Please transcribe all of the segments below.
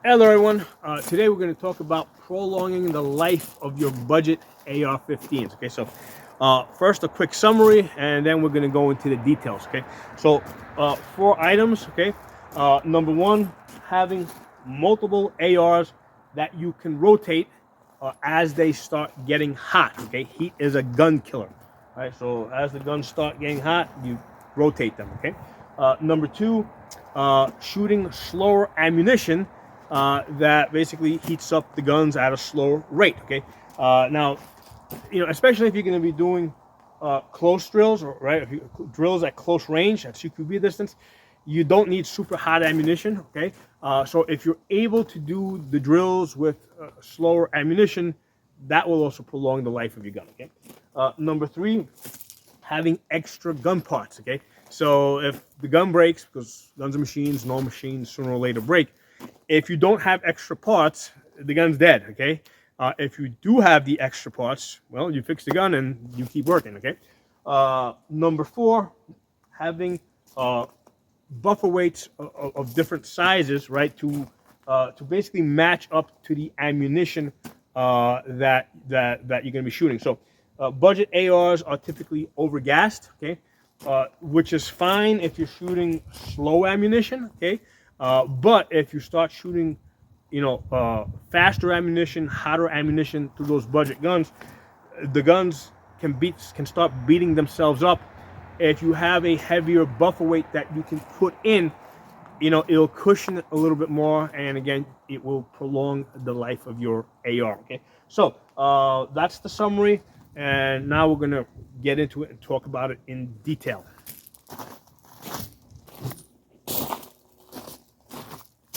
Hello everyone, today we're going to talk about prolonging the life of your budget AR-15s. Okay, so first a quick summary and then we're going to go into the details. Okay, so 4 items. Okay, number one, having multiple ARs that you can rotate as they start getting hot. Okay, heat is a gun killer. All right, so as the guns start getting hot, you rotate them. Okay, number two, shooting slower ammunition that basically heats up the guns at a slower rate. Okay, now, especially if you're going to be doing close drills, or right, if you drills at close range at CQB distance, you don't need super hot ammunition. Okay, so if you're able to do the drills with slower ammunition, that will also prolong the life of your gun. Okay, number three, having extra gun parts. Okay, so if the gun breaks, because guns are machines, no machines sooner or later break. If you don't have extra parts, the gun's dead. Okay, if you do have the extra parts, well, you fix the gun and you keep working. Okay, number four, having buffer weights of different sizes, right, to basically match up to the ammunition that you're going to be shooting. So budget ARs are typically overgassed. Okay, which is fine if you're shooting slow ammunition. Okay, but if you start shooting, faster ammunition, hotter ammunition through those budget guns, the guns can start beating themselves up. If you have a heavier buffer weight that you can put in, it'll cushion it a little bit more, and again, it will prolong the life of your AR. Okay, so that's the summary, and now we're gonna get into it and talk about it in detail.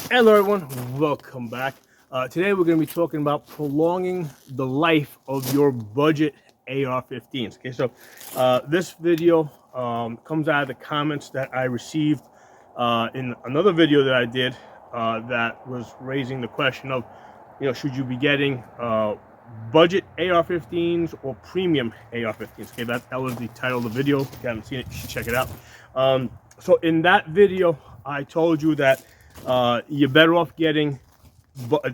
Hello everyone, welcome back. Today we're going to be talking about prolonging the life of your budget AR-15s. Okay, so this video comes out of the comments that I received in another video that I did that was raising the question of, should you be getting budget AR-15s or premium AR-15s? Okay, that was the title of the video. If you haven't seen it, you should check it out. So in that video, I told you that you're better off getting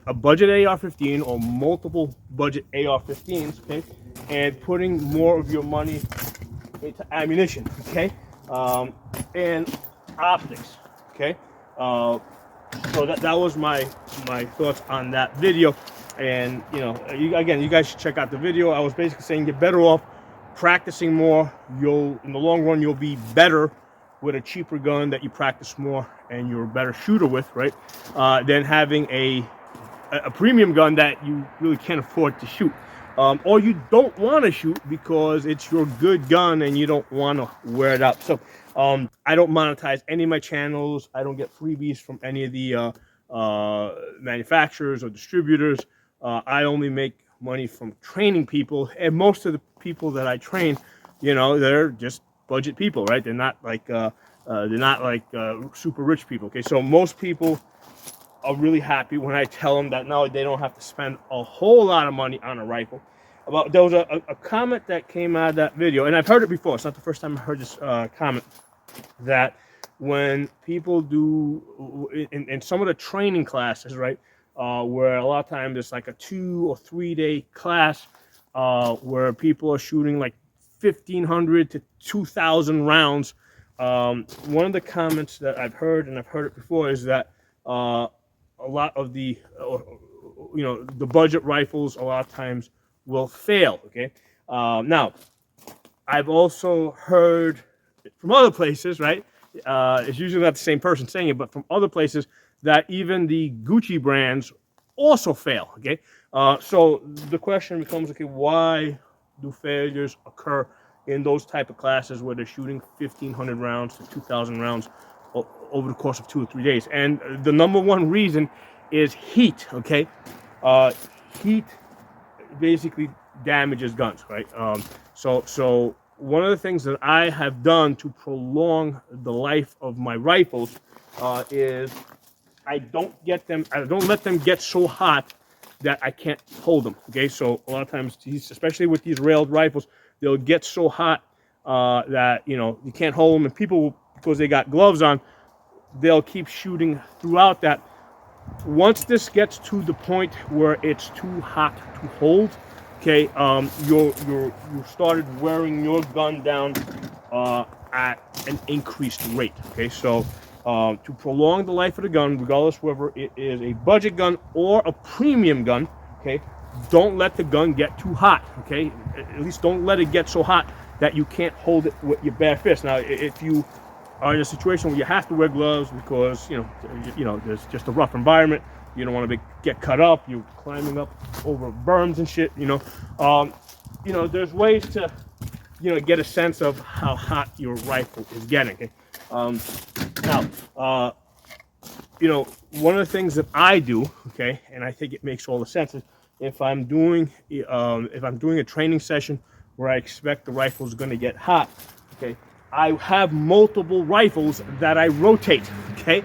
a budget AR-15 or multiple budget AR-15s, okay, and putting more of your money into ammunition, okay, and optics, okay. So that was my thoughts on that video, and you guys should check out the video. I was basically saying you're better off practicing more. In the long run, you'll be better with a cheaper gun that you practice more and you're a better shooter with, right? Than having a premium gun that you really can't afford to shoot. Or you don't want to shoot because it's your good gun and you don't want to wear it out. So I don't monetize any of my channels. I don't get freebies from any of the manufacturers or distributors. I only make money from training people, and most of the people that I train, they're just budget people, right? They're not like super rich people. Okay, so most people are really happy when I tell them that now they don't have to spend a whole lot of money on a rifle. There was a comment that came out of that video, and I've heard it before. It's not the first time I heard this comment, that when people do in some of the training classes, right, where a lot of times it's like a 2 or 3 day class where people are shooting like 1,500 to 2,000 rounds. One of the comments that I've heard, and I've heard it before, is that a lot of the budget rifles a lot of times will fail. Okay, now I've also heard from other places, right? It's usually not the same person saying it, but from other places, that even the Gucci brands also fail. Okay, so the question becomes, okay, why do failures occur in those type of classes where they're shooting 1,500 rounds to 2,000 rounds over the course of 2 or 3 days? And the number one reason is heat. Okay, heat basically damages guns, right? So one of the things that I have done to prolong the life of my rifles is I don't let them get so hot that I can't hold them. Okay, so a lot of times, especially with these railed rifles, they'll get so hot that you can't hold them, and people, because they got gloves on, they'll keep shooting throughout that. once this gets to the point where it's too hot to hold, okay, you started wearing your gun down at an increased rate. Okay, so to prolong the life of the gun, regardless whether it is a budget gun or a premium gun, okay, don't let the gun get too hot. Okay, at least don't let it get so hot that you can't hold it with your bare fist. Now, if you are in a situation where you have to wear gloves because you know there's just a rough environment, you don't want to get cut up, you're climbing up over berms and shit, there's ways to get a sense of how hot your rifle is getting. Okay? Now, one of the things that I do, okay, and I think it makes all the sense, is if I'm doing a training session where I expect the rifle is going to get hot, okay, I have multiple rifles that I rotate. Okay,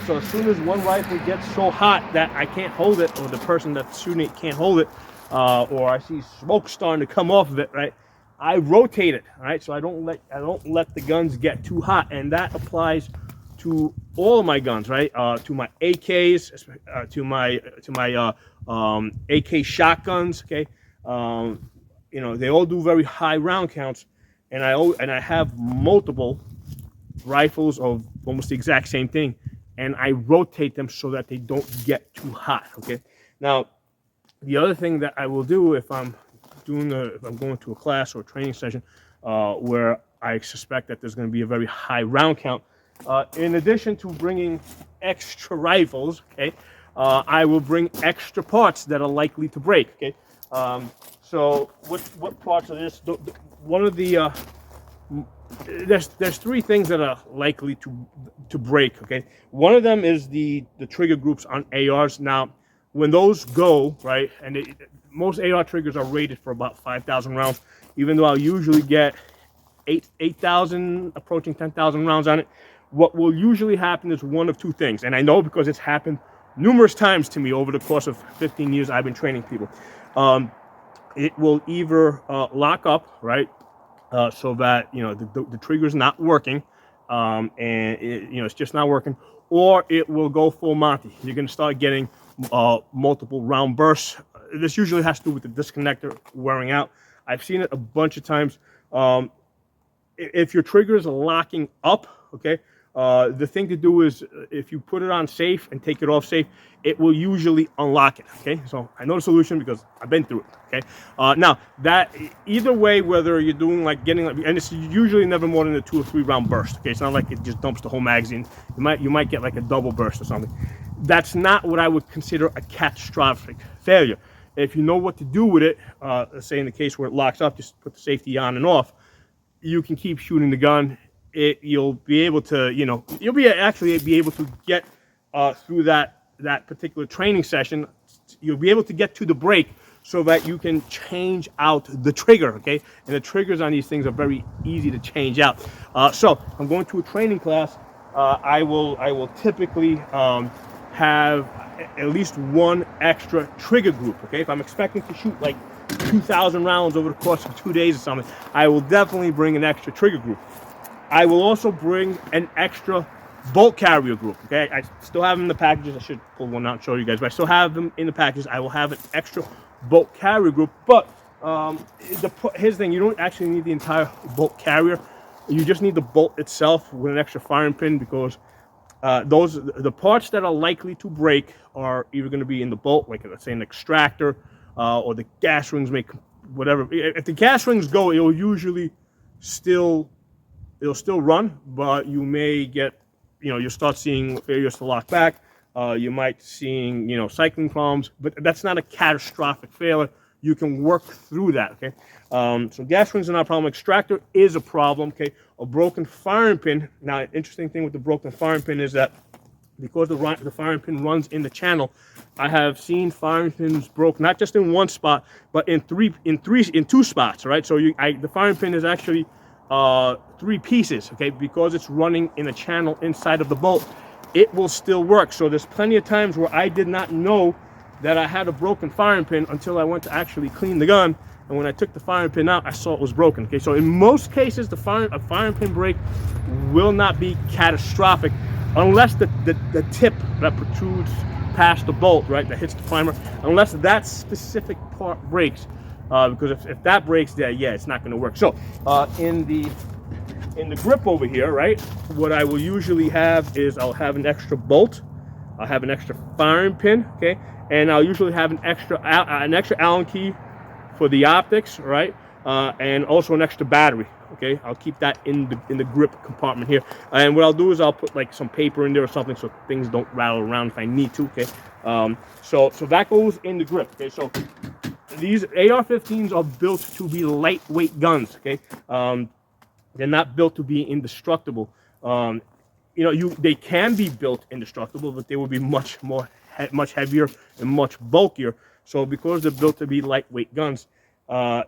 so as soon as one rifle gets so hot that I can't hold it, or the person that's shooting it can't hold it, or I see smoke starting to come off of it, right, I rotate it. All right, so I don't let the guns get too hot, and that applies to all of my guns, right? To my AKs, to my AK shotguns. Okay, they all do very high round counts, and I have multiple rifles of almost the exact same thing, and I rotate them so that they don't get too hot. Okay. Now, the other thing that I will do if I'm going to a class or a training session where I suspect that there's going to be a very high round count, in addition to bringing extra rifles, okay, I will bring extra parts that are likely to break. Okay. So what parts of this? One of the there's three things that are likely to break. Okay, one of them is the trigger groups on ARs. Now, when those go right, and most AR triggers are rated for about 5,000 rounds, even though I'll usually get 8,000, approaching 10,000 rounds on it. What will usually happen is one of two things, and I know because it's happened numerous times to me over the course of 15 years I've been training people. It will either lock up, right, so that the trigger's not working, and it's just not working, or it will go full Monty. You're going to start getting multiple round bursts. This usually has to do with the disconnector wearing out. I've seen it a bunch of times. If your trigger is locking up, okay, the thing to do is if you put it on safe and take it off safe, it will usually unlock it. Okay, so I know the solution because I've been through it. Okay, now that either way, whether you're doing and it's usually never more than a 2 or 3 round burst. Okay, it's not like it just dumps the whole magazine. You might get like a double burst or something. That's not what I would consider a catastrophic failure. If you know what to do with it, let's say in the case where it locks up, just put the safety on and off. You can keep shooting the gun. You'll be able to, you'll be able to get through that particular training session. You'll be able to get to the break so that you can change out the trigger, okay? And the triggers on these things are very easy to change out. So I'm going to a training class. I will typically have at least one extra trigger group, okay? If I'm expecting to shoot like 2,000 rounds over the course of 2 days or something, I will definitely bring an extra trigger group. I will also bring an extra bolt carrier group, okay? I still have them in the packages. I should pull one out and show you guys, but I still have them in the packages. I will have an extra bolt carrier group, but here's the thing, you don't actually need the entire bolt carrier. You just need the bolt itself with an extra firing pin, because the parts that are likely to break are either going to be in the bolt, like let's say an extractor, or the gas rings, whatever. If the gas rings go, it'll still run, but you may get, you'll start seeing failures to lock back. You might seeing, cycling problems, but that's not a catastrophic failure. You can work through that, okay? So gas rings are not a problem. Extractor is a problem, okay? A broken firing pin. Now, an interesting thing with the broken firing pin is that because the firing pin runs in the channel, I have seen firing pins broke not just in one spot, but in two spots, right? So the firing pin is actually 3 pieces, okay? Because it's running in a channel inside of the bolt, it will still work. So there's plenty of times where I did not know that I had a broken firing pin until I went to actually clean the gun, and when I took the firing pin out, I saw it was broken. Okay, so in most cases, a firing pin break will not be catastrophic unless the tip that protrudes past the bolt, right, that hits the primer, unless that specific part breaks. Because if that breaks, there, yeah, it's not going to work. So in the grip over here, right, what I will usually have is I'll have an extra bolt, I'll have an extra firing pin, okay, and I'll usually have an extra Allen key for the optics, right, and also an extra battery. Okay, I'll keep that in the grip compartment here, and what I'll do is I'll put like some paper in there or something so things don't rattle around if I need to. Okay, so that goes in the grip. Okay, so these AR-15s are built to be lightweight guns. Okay, they're not built to be indestructible. They can be built indestructible, but they will be much heavier and much bulkier. So because they're built to be lightweight guns,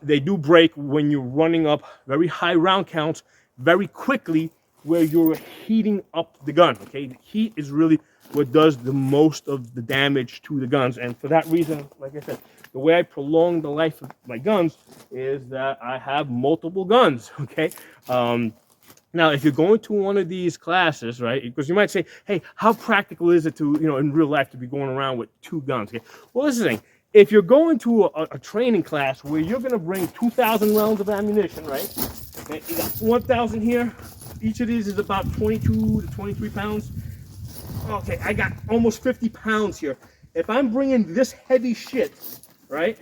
they do break when you're running up very high round counts very quickly, where you're heating up the gun. Okay, the heat is really what does the most of the damage to the guns, and for that reason, like I said, the way I prolong the life of my guns is that I have multiple guns. Okay. Now, if you're going to one of these classes, right, because you might say, hey, how practical is it to, in real life to be going around with 2 guns? Okay? Well, this is the thing. If you're going to a training class where you're going to bring 2,000 rounds of ammunition, right, and you got 1,000 here, each of these is about 22 to 23 pounds. Okay, I got almost 50 pounds here. If I'm bringing this heavy shit, right,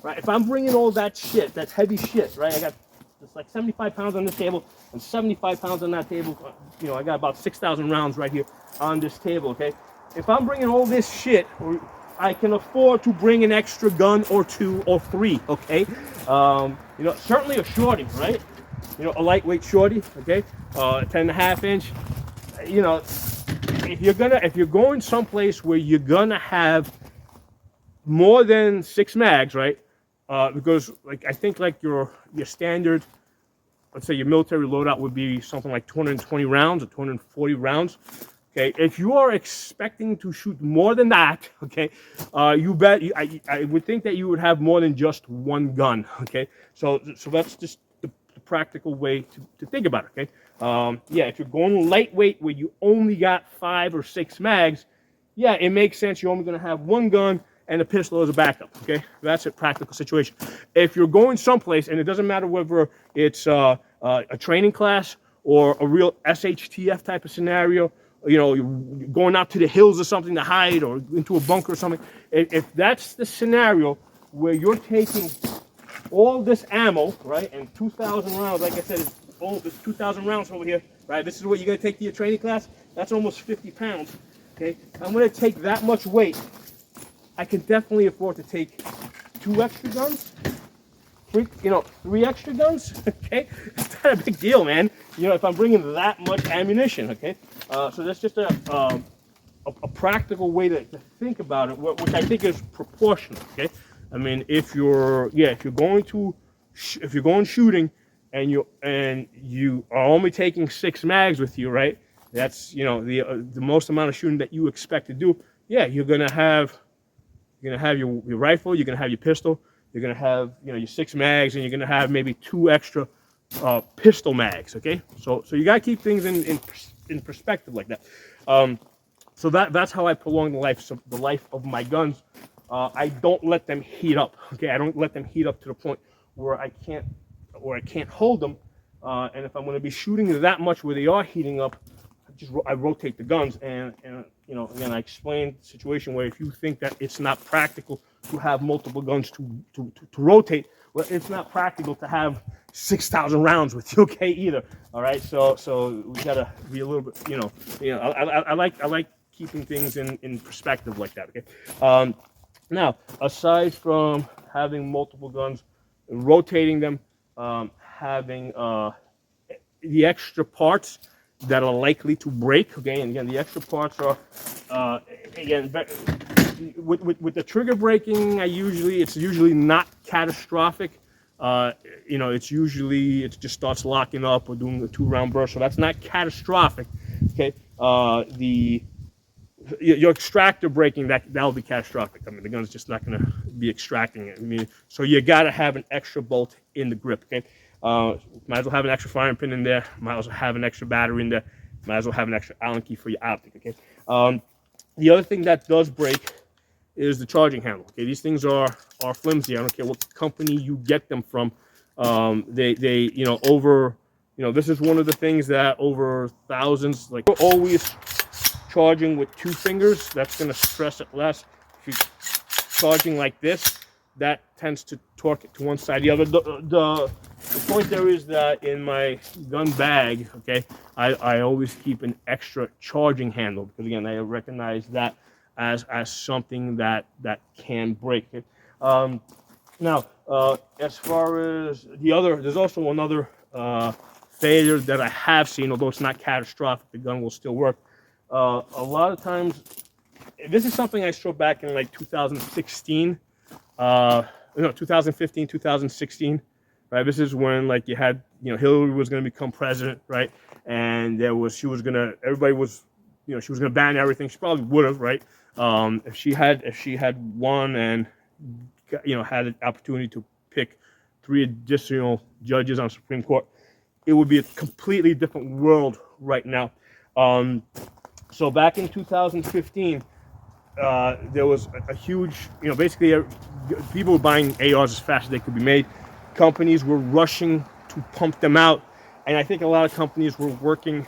if I'm bringing all that shit, that heavy shit, right, I got it's like 75 pounds on this table and 75 pounds on that table. I got about 6,000 rounds right here on this table, okay? If I'm bringing all this shit, I can afford to bring an extra gun or 2 or 3, okay? Certainly a shorty, right? A lightweight shorty, okay? 10.5 inch. If you're going someplace where you're gonna have more than 6 mags, right? Because I think your standard, let's say your military loadout would be something like 220 rounds or 240 rounds. Okay, if you are expecting to shoot more than that, okay, I would think that you would have more than just 1 gun. Okay, so that's just the practical way to think about it. Okay, yeah, if you're going lightweight where you only got 5 or 6 mags, yeah, it makes sense. You're only going to have 1 gun and a pistol as a backup. Okay, that's a practical situation. If you're going someplace, and it doesn't matter whether it's a training class or a real SHTF type of scenario, you're going out to the hills or something to hide, or into a bunker or something. If that's the scenario where you're taking all this ammo, right, and 2,000 rounds, like I said, it's 2,000 rounds over here, right? This is what you're going to take to your training class. That's almost 50 pounds. Okay, I'm going to take that much weight. I can definitely afford to take 2 extra guns, 3 extra guns. Okay, it's not a big deal, man. If I'm bringing that much ammunition, okay. So that's just a practical way to think about it, which I think is proportional. Okay, I mean, if you're going shooting and you are only taking 6 mags with you, right? That's the most amount of shooting that you expect to do. Yeah, you're gonna have your rifle, you're gonna have your pistol, you're gonna have your 6 mags, and you're gonna have maybe 2 extra pistol mags. Okay, so you gotta keep things in perspective like that. So that's how I prolong the life of my guns. I don't let them heat up. Okay, I don't let them heat up to the point where I can't hold them. And if I'm going to be shooting that much where they are heating up, I rotate the guns. And again, I explained the situation where if you think that it's not practical to have multiple guns to rotate, well, it's not practical to have 6,000 rounds with you, okay, either. All right, so we gotta be a little bit, I like keeping things in perspective like that. Okay. Now, aside from having multiple guns, rotating them, having the extra parts that are likely to break. Okay, and again, the extra parts are again with the trigger breaking. It's usually not catastrophic. It just starts locking up or doing a 2-round burst, so that's not catastrophic. Okay, your extractor breaking, that'll be catastrophic. I mean, the gun's just not going to be extracting it. I mean, so you got to have an extra bolt in the grip. Okay, might as well have an extra firing pin in there. Might as well have an extra battery in there. Might as well have an extra Allen key for your optic. Okay. The other thing that does break is the charging handle. Okay, these things are flimsy. I don't care what company you get them from. They this is one of the things that over thousands, like, we're always charging with 2 fingers. That's going to stress it less. If you're charging like this, that tends to torque it to one side. The other, the point there is that in my gun bag, okay, I always keep an extra charging handle, because again, I recognize that as something that can break it. Now, as far as the other, there's also another failure that I have seen, although it's not catastrophic. The gun will still work. A lot of times, this is something I saw back in like 2016, 2015, 2016, right? This is when, like, you had, Hillary was going to become president, right? And she was going to ban everything. She probably would have, right? If she had won and, had an opportunity to pick 3 additional judges on Supreme Court, it would be a completely different world right now. So back in 2015, there was a huge, basically people were buying ARs as fast as they could be made. Companies were rushing to pump them out. And I think a lot of companies were working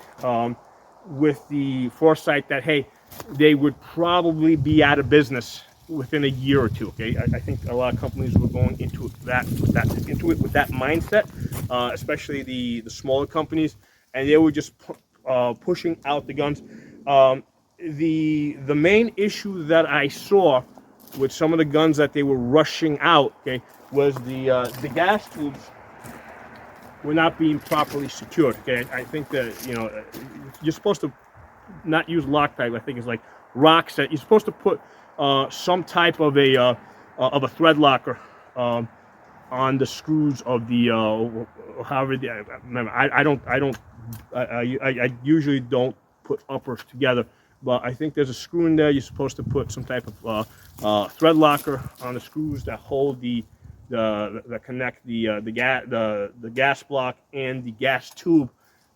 with the foresight that, hey, they would probably be out of business within a year or two. Okay, I think a lot of companies were going into that mindset, especially the smaller companies, and they were just pushing out the guns. The main issue that I saw with some of the guns that they were rushing out, okay, was the gas tubes were not being properly secured. Okay, I think that you're supposed to not use Loctite. I think it's like rocks that you're supposed to put some type of a thread locker on the screws of the however. I usually don't put uppers together, but I think there's a screw in there. You're supposed to put some type of thread locker on the screws that hold that connect the gas block and the gas tube.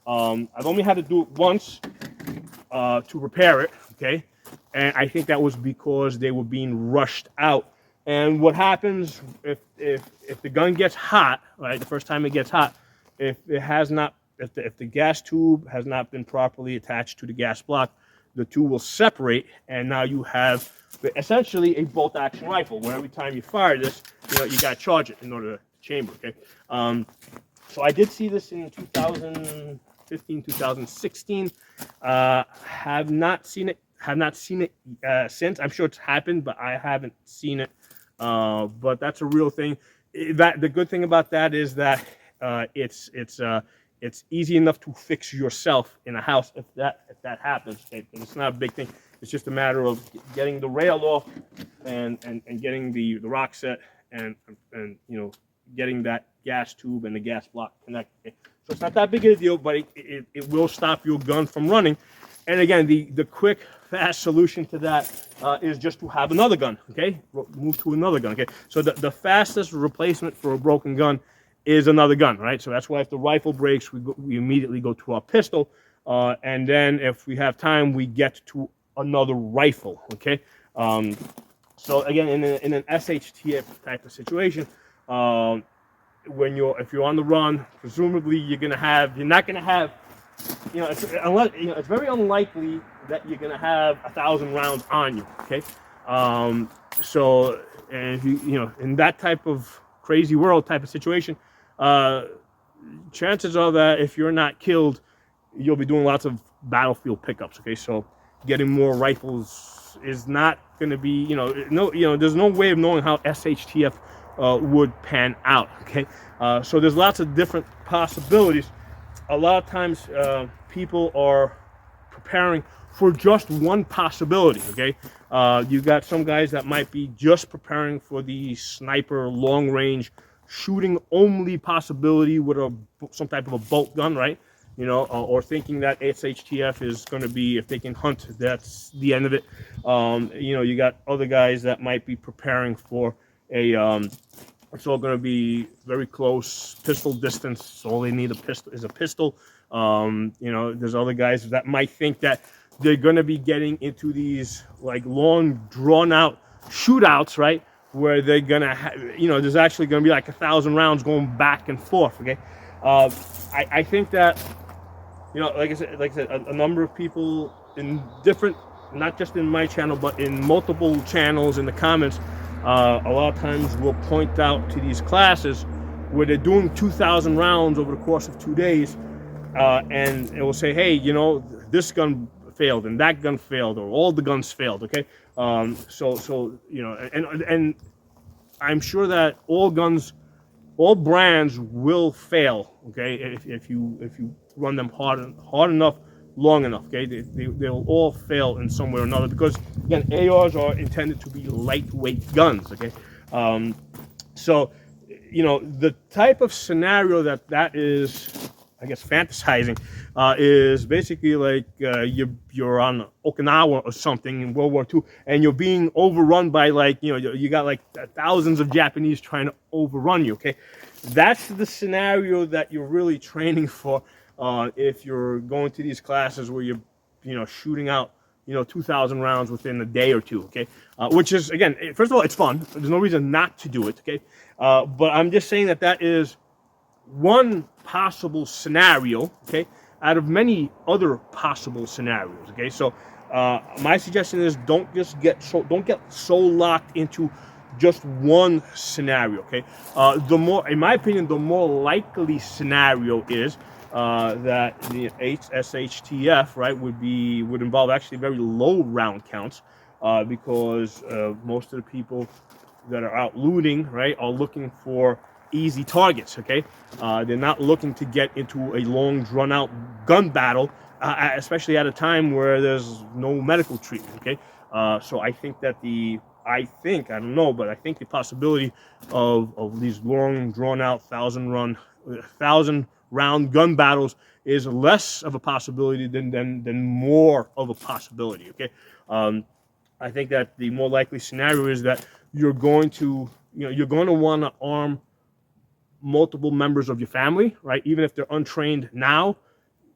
I've only had to do it once to repair it, okay, and I think that was because they were being rushed out. And what happens if the gun gets hot, right? The first time it gets hot, if the gas tube has not been properly attached to the gas block, the two will separate, and now you have essentially a bolt action rifle, where every time you fire this, you got to charge it in order to chamber. Okay, so I did see this in 2015, 2016. Have not seen it since. I'm sure it's happened, but I haven't seen it. But that's a real thing. The good thing about that is that it's easy enough to fix yourself in a house if that happens. Okay? It's not a big thing. It's just a matter of getting the rail off and getting the rock set and getting that gas tube and the gas block connected. Okay? So it's not that big of a deal, but it will stop your gun from running. And again, the quick, fast solution to that is just to have another gun. Okay, move to another gun. Okay, so the fastest replacement for a broken gun is another gun, right? So that's why if the rifle breaks, we immediately go to our pistol, and then if we have time, we get to another rifle. Okay, so again, in an SHTF type of situation, if you're on the run, presumably you're not gonna have, it's very unlikely that you're gonna have 1,000 rounds on you. Okay, so, and if in that type of crazy world type of situation, chances are that if you're not killed, you'll be doing lots of battlefield pickups. Okay, so getting more rifles is not going to be, there's no way of knowing how SHTF would pan out. Okay, so there's lots of different possibilities. A lot of times people are preparing for just one possibility. Okay, you've got some guys that might be just preparing for the sniper long range shooting only possibility with some type of a bolt gun, right? Or thinking that SHTF is going to be, if they can hunt, that's the end of it. You got other guys that might be preparing for it's all going to be very close pistol distance. All they need is a pistol. There's other guys that might think that they're going to be getting into these like long drawn out shootouts, right? Where they're going to, there's actually going to be like 1,000 rounds going back and forth. Okay. I think that, like I said, a number of people in different, not just in my channel, but in multiple channels in the comments, a lot of times will point out to these classes where they're doing 2,000 rounds over the course of 2 days, and it will say, hey, this gun failed and that gun failed, or all the guns failed. Okay, so and I'm sure that all guns, all brands will fail. Okay, if you run them hard enough, long enough. Okay, they'll all fail in some way or another, because again, ARs are intended to be lightweight guns. Okay, so the type of scenario that is, I guess, fantasizing, is basically like you're on Okinawa or something in World War II, and you're being overrun by, like, you got like thousands of Japanese trying to overrun you. Okay, that's the scenario that you're really training for if you're going to these classes where you're shooting out 2,000 rounds within a day or two. Okay, which is, again, first of all, it's fun. There's no reason not to do it. Okay, but I'm just saying that is one possible scenario, okay, out of many other possible scenarios. Okay, so my suggestion is don't get so locked into just one scenario. Okay, in my opinion, the more likely scenario is that the SHTF, right, would involve actually very low round counts, because most of the people that are out looting, right, are looking for easy targets. Okay, they're not looking to get into a long, drawn-out gun battle, especially at a time where there's no medical treatment. Okay, so I think that I don't know, but I think the possibility of these long, drawn-out 1,000-round gun battles is less of a possibility than more of a possibility. Okay, I think that the more likely scenario is that you're going to want to arm multiple members of your family, right? Even if they're untrained now,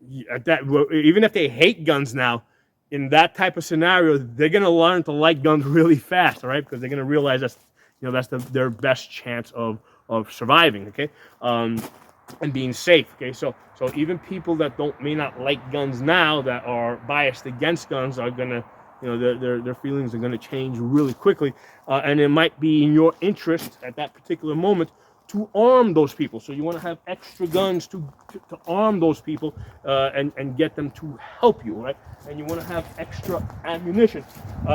even if they hate guns now, in that type of scenario, they're going to learn to like guns really fast, right? Because they're going to realize that's their best chance of surviving. Okay, and being safe. Okay, so even people that may not like guns now, that are biased against guns, are gonna, their feelings are gonna change really quickly, and it might be in your interest at that particular moment to arm those people. So you want to have extra guns to arm those people, and get them to help you, right? And you want to have extra ammunition,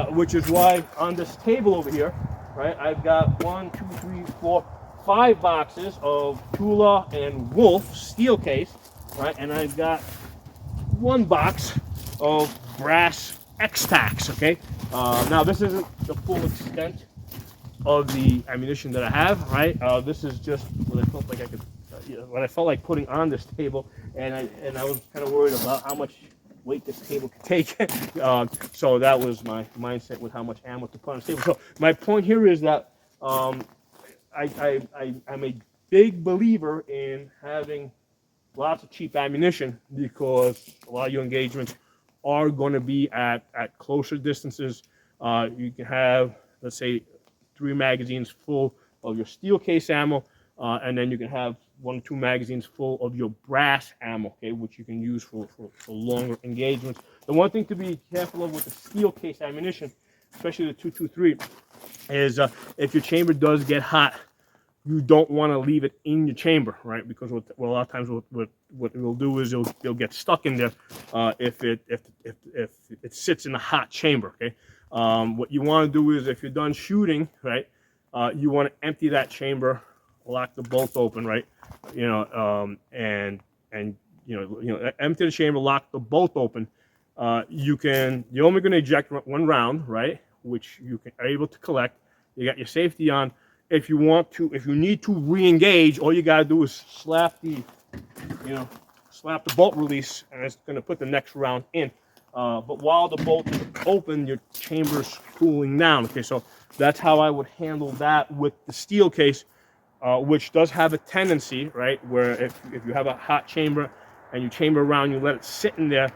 which is why on this table over here, right, I've got 1, 2, 3, 4, 5 boxes of Tula and Wolf steel case, right? And I've got 1 box of brass X-Tacs. Okay, now this isn't the full extent of the ammunition that I have, right? This is just what I felt like I could, what I felt like putting on this table, and I was kind of worried about how much weight this table could take. So that was my mindset with how much ammo to put on the table. So my point here is that I'm a big believer in having lots of cheap ammunition, because a lot of your engagements are going to be at closer distances. You can have, let's say, 3 magazines full of your steel case ammo, and then you can have 1 or 2 magazines full of your brass ammo, okay, which you can use for longer engagements. The one thing to be careful of with the steel case ammunition, especially the 223, is if your chamber does get hot, you don't want to leave it in your chamber, right? Because a lot of times what it will do is it'll get stuck in there if it sits in a hot chamber. Okay, what you want to do is, if you're done shooting, right, you want to empty that chamber, lock the bolt open, right, and empty the chamber, lock the bolt open. You're only going to eject 1 round, right, which are able to collect. You got your safety on. If you need to re-engage, all you gotta do is slap the bolt release, and it's gonna put the next round in. But while the bolt is open, your chamber's cooling down. Okay, so that's how I would handle that with the steel case, which does have a tendency, right, where if you have a hot chamber and you chamber around, you let it sit in there,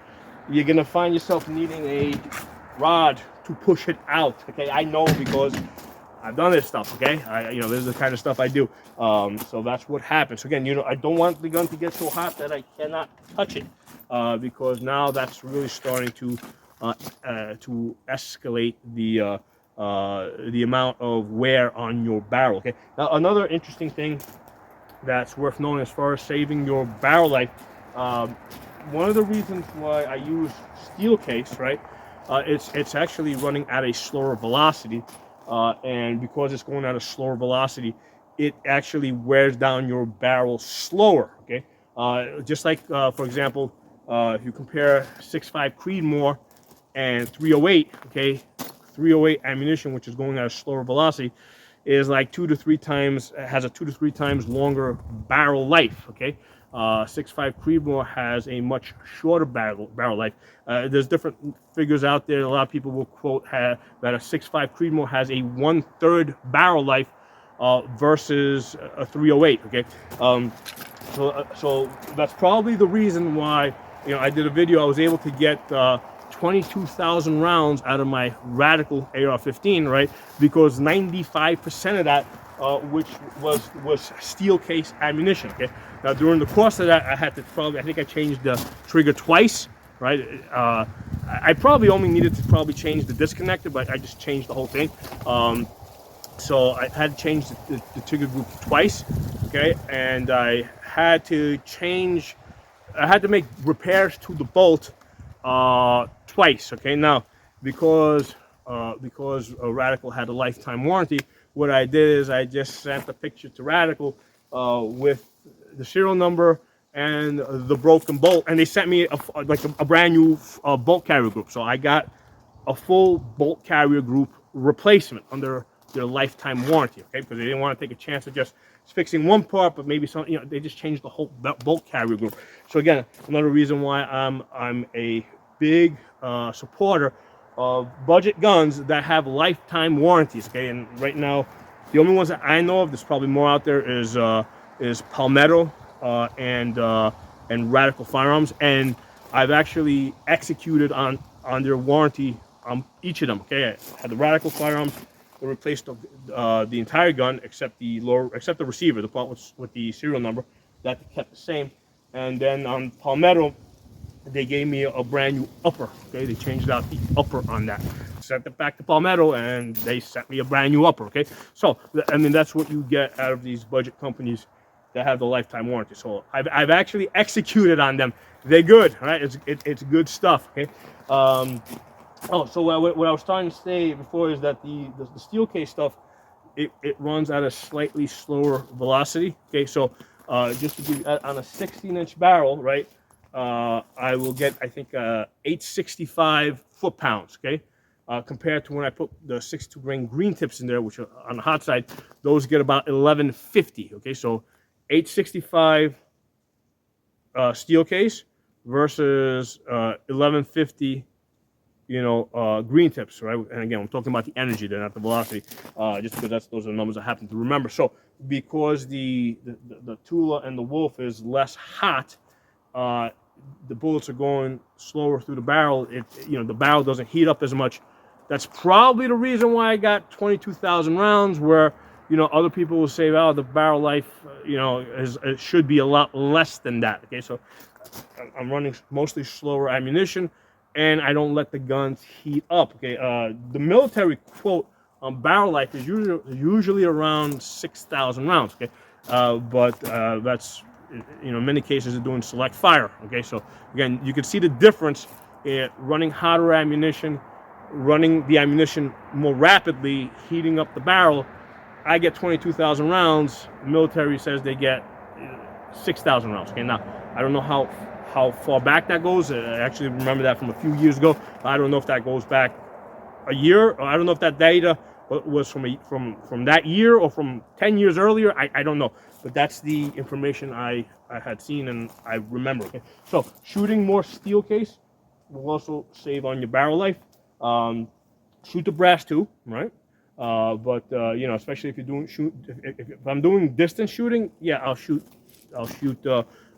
you're gonna find yourself needing a rod to push it out. Okay, I know because I've done this stuff. Okay, this is the kind of stuff I do. So that's what happens. So again, I don't want the gun to get so hot that I cannot touch it, because now that's really starting to escalate the amount of wear on your barrel. Okay, now another interesting thing that's worth knowing as far as saving your barrel life. One of the reasons why I use steel case, right? It's actually running at a slower velocity, and because it's going at a slower velocity, it actually wears down your barrel slower. Okay, just like for example, if you compare 6.5 Creedmoor and 308, okay, 308 ammunition, which is going at a slower velocity, is like 2 to 3 times, has a 2 to 3 times longer barrel life. Okay, 6.5 Creedmoor has a much shorter barrel life. There's different figures out there. A lot of people will quote that a 6.5 Creedmoor has a 1/3 barrel life versus a 308. Okay, so that's probably the reason why I did a video. I was able to get 22,000 rounds out of my Radical AR-15, right? Because 95% of that, which was steel case ammunition. Okay. Now during the course of that, I had to I think I changed the trigger twice, right? I probably only needed to change the disconnector, but I just changed the whole thing. So I had to change the trigger group twice, okay, and I had to make repairs to the bolt twice. Okay, now because Radical had a lifetime warranty, what I did is I just sent a picture to Radical with the serial number and the broken bolt, and they sent me a brand new bolt carrier group. So I got a full bolt carrier group replacement under their lifetime warranty. Okay, because they didn't want to take a chance of just fixing one part, but maybe some, they just changed the whole bolt carrier group. So again, another reason why I'm a big supporter of budget guns that have lifetime warranties. Okay, and right now, the only ones that I know of, there's probably more out there, is Palmetto and Radical Firearms, and I've actually executed on their warranty on each of them. Okay, I had the Radical Firearms. They replaced the entire gun except the receiver, the part with the serial number, that kept the same. And then on Palmetto, they gave me a brand new upper. Okay, they changed out the upper on that. Sent it back to Palmetto, and they sent me a brand new upper. Okay, so I mean that's what you get out of these budget companies that have the lifetime warranty. So I've actually executed on them. They're good, right? It's good stuff. Okay. So what I was trying to say before is that the steel case stuff, it runs at a slightly slower velocity. Okay, so just to give you, on a 16-inch barrel, right, I will get, I think, 865 foot-pounds. Okay, compared to when I put the 62 grain green tips in there, which are on the hot side, those get about 1150. Okay, so 865 steel case versus 1150. Green tips, right? And again, I'm talking about the energy, they're not the velocity, just because those are the numbers I happen to remember. So because the Tula and the Wolf is less hot, the bullets are going slower through the barrel. The barrel doesn't heat up as much. That's probably the reason why I got 22,000 rounds, where other people will say, well, the barrel life, it should be a lot less than that. Okay, so I'm running mostly slower ammunition, and I don't let the guns heat up. Okay, the military quote on barrel life is usually around 6,000 rounds. Okay, but that's in many cases they're doing select fire. Okay, so again, you can see the difference in running hotter ammunition, running the ammunition more rapidly, heating up the barrel. I get 22,000 rounds. The military says they get 6,000 rounds. Okay, now I don't know how far back that goes. I actually remember that from a few years ago. I don't know if that goes back a year, or I don't know if that data was from that year or from 10 years earlier. I don't know, but that's the information I had seen and I remember. Okay, so shooting more steel case will also save on your barrel life. Shoot the brass too, right? But especially if you're doing if I'm doing distance shooting, yeah, I'll shoot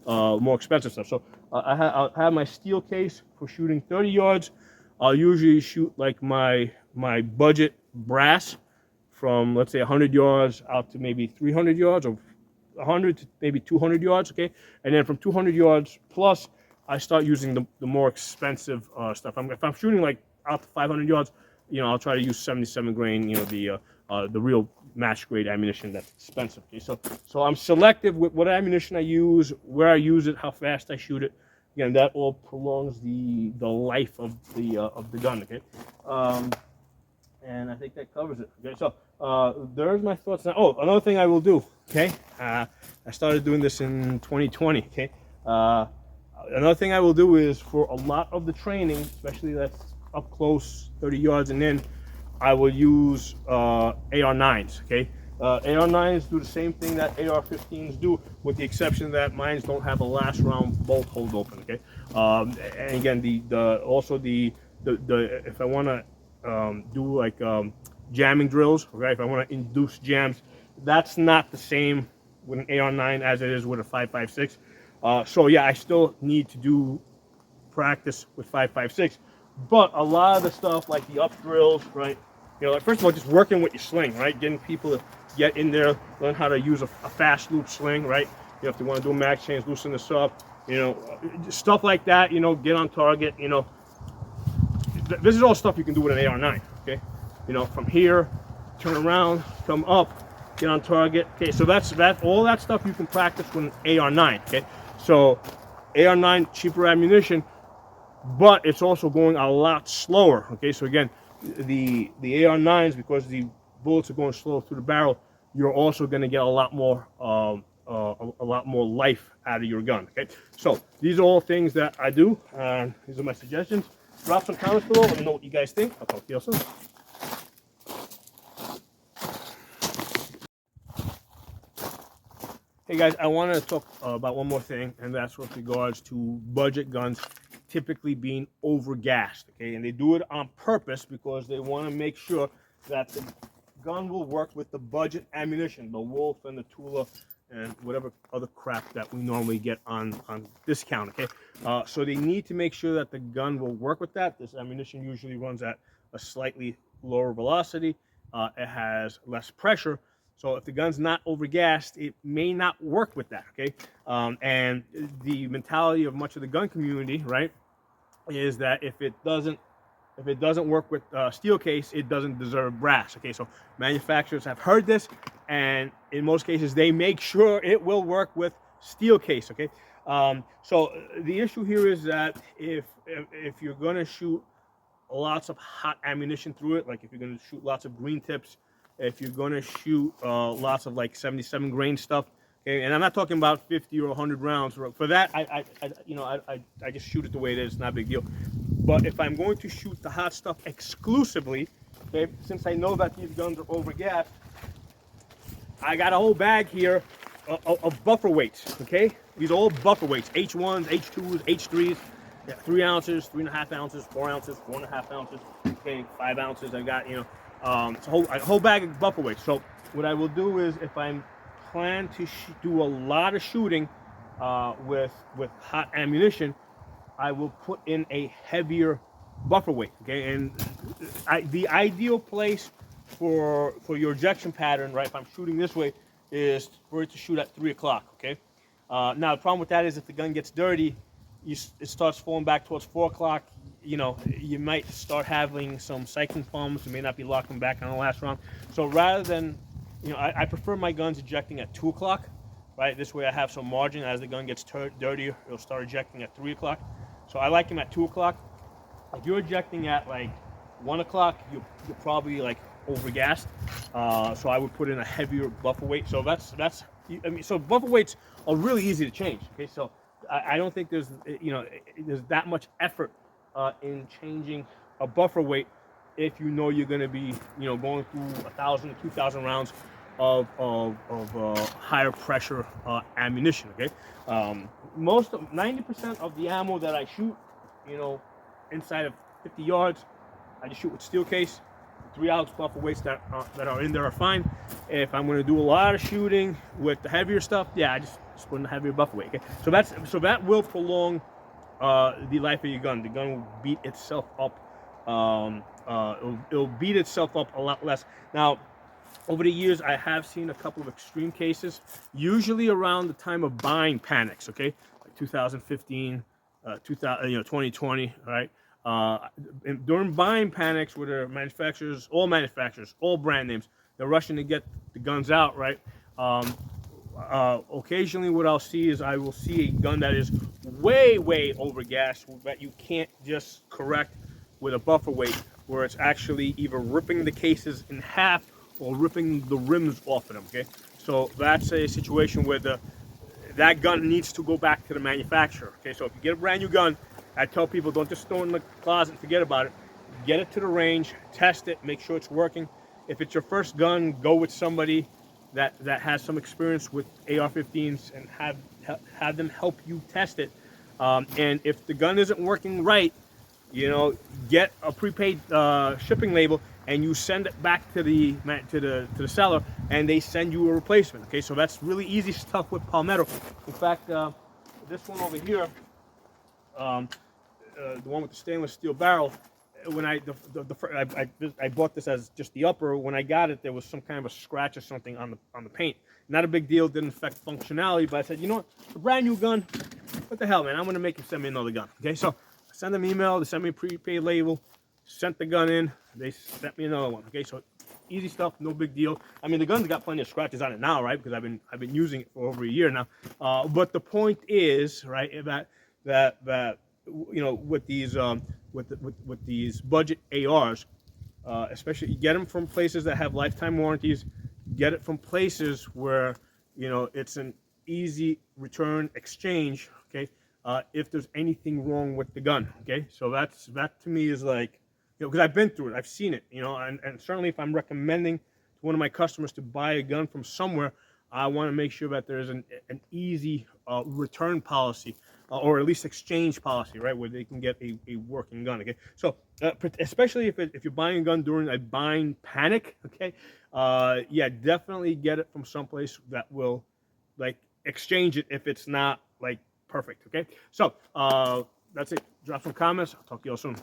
more expensive stuff. So I'll have my steel case for shooting 30 yards. I'll usually shoot like my budget brass from, let's say, 100 yards out to maybe 300 yards, or 100 to maybe 200 yards, okay? And then from 200 yards plus, I start using the more expensive stuff. If I'm shooting like out to 500 yards, I'll try to use 77 grain, the real match grade ammunition that's expensive. Okay, so I'm selective with what ammunition I use, where I use it, how fast I shoot it. Again, that all prolongs the life of the gun. Okay, and I think that covers it. Okay, so there's my thoughts now. Oh, another thing I will do. Okay, I started doing this in 2020. Okay, another thing I will do is, for a lot of the training, especially that's up close, 30 yards and in, I will use AR-9s. Okay, AR-9s do the same thing that AR-15s do, with the exception that mines don't have a last round bolt hold open. Okay, and again, if I want to do like jamming drills, okay, if I want to induce jams, that's not the same with an AR-9 as it is with a 5.56. So yeah, I still need to do practice with 5.56, but a lot of the stuff like the up drills, right? Like, first of all, just working with your sling, right? Getting people to get in there, learn how to use a fast loop sling, right? If they want to do mag chains, loosen this up, stuff like that. Get on target. This is all stuff you can do with an AR-9. Okay, from here, turn around, come up, get on target. Okay, so that's all that stuff you can practice with an AR-9. Okay, so AR-9, cheaper ammunition, but it's also going a lot slower. Okay, so again, the AR-9s, because the bullets are going slow through the barrel, you're also going to get a lot more life out of your gun. Okay, so these are all things that I do. These are my suggestions. Drop some comments below. Let me know what you guys think. I'll talk to you soon. Hey guys, I want to talk about one more thing, and that's with regards to budget guns typically being overgassed. Okay, and they do it on purpose because they want to make sure that the gun will work with the budget ammunition, the Wolf and the Tula and whatever other crap that we normally get on discount. Okay, so they need to make sure that the gun will work with that. This ammunition usually runs at a slightly lower velocity. It has less pressure. So if the gun's not overgassed, it may not work with that. Okay, and the mentality of much of the gun community, right, is that if it doesn't work with steel case, it doesn't deserve brass. Okay, so manufacturers have heard this, and in most cases, they make sure it will work with steel case. Okay, so the issue here is that if you're going to shoot lots of hot ammunition through it, like if you're going to shoot lots of green tips, if you're going to shoot lots of like 77 grain stuff, okay, and I'm not talking about 50 or 100 rounds. For that, I just shoot it the way it is. It's not a big deal. But if I'm going to shoot the hot stuff exclusively, okay, since I know that these guns are overgassed, I got a whole bag here of buffer weights. Okay, these are all buffer weights: H1s, H2s, H3s. Yeah, 3 ounces, 3.5 ounces, 4 ounces, 4.5 ounces. Okay, 5 ounces. I got it's a whole bag of buffer weights. So what I will do is, if I plan to do a lot of shooting with hot ammunition, I will put in a heavier buffer weight. Okay, and the ideal place for your ejection pattern, right, if I'm shooting this way, is for it to shoot at 3 o'clock. Okay, now the problem with that is if the gun gets dirty, it starts falling back towards 4 o'clock. You might start having some cycling problems. You may not be locking back on the last round. So rather than, I prefer my guns ejecting at 2 o'clock, right? This way I have some margin. As the gun gets dirtier, it'll start ejecting at 3 o'clock. So I like them at 2 o'clock. If you're ejecting at like 1 o'clock, you're probably like overgassed. So I would put in a heavier buffer weight. So so buffer weights are really easy to change. Okay, so I don't think there's that much effort in changing a buffer weight if you're going to be going through 1,000 to 2,000 rounds of higher pressure ammunition. Okay, 90% of the ammo that I shoot, inside of 50 yards, I just shoot with steel case. 3-ounce buffer weights that are in there are fine. If I'm going to do a lot of shooting with the heavier stuff, yeah, I just put in a heavier buffer weight. Okay, so that will prolong the life of your gun. The gun will beat itself up. It'll beat itself up a lot less. Now, over the years, I have seen a couple of extreme cases, usually around the time of buying panics. Okay, like 2015, 2020, right? During buying panics, where the manufacturers, all brand names, they're rushing to get the guns out, right? Occasionally what I'll see is I will see a gun that is way overgassed that you can't just correct with a buffer weight, where it's actually either ripping the cases in half or ripping the rims off of them. Okay, so that's a situation where that gun needs to go back to the manufacturer. Okay, so if you get a brand new gun, I tell people, don't just throw it in the closet and forget about it. Get it to the range, test it, make sure it's working. If it's your first gun, go with somebody that has some experience with AR-15s and have them help you test it. And if the gun isn't working right, get a prepaid shipping label and you send it back to the seller, and they send you a replacement. Okay, so that's really easy stuff with Palmetto. In fact, this one over here, the one with the stainless steel barrel, when I bought this as just the upper. When I got it, there was some kind of a scratch or something on the paint. Not a big deal, didn't affect functionality, but I said, you know what, it's a brand new gun. What the hell, man? I'm gonna make him send me another gun. Okay, so I sent them an email, they sent me a prepaid label, sent the gun in, they sent me another one. Okay, so easy stuff, no big deal. I mean, the gun's got plenty of scratches on it now, right? Because I've been using it for over a year now. But the point is, right, that with these budget ARs, especially, you get them from places that have lifetime warranties. Get it from places where it's an easy return exchange. Okay, if there's anything wrong with the gun. Okay, so that to me is like, because I've been through it, I've seen it. And certainly if I'm recommending to one of my customers to buy a gun from somewhere, I want to make sure that there's an easy return policy, or at least exchange policy, right, where they can get a working gun. Okay, so especially if you're buying a gun during a buying panic, okay, yeah, definitely get it from someplace that will like exchange it if it's not like perfect. Okay, so that's it. Drop some comments. I'll talk to you all soon.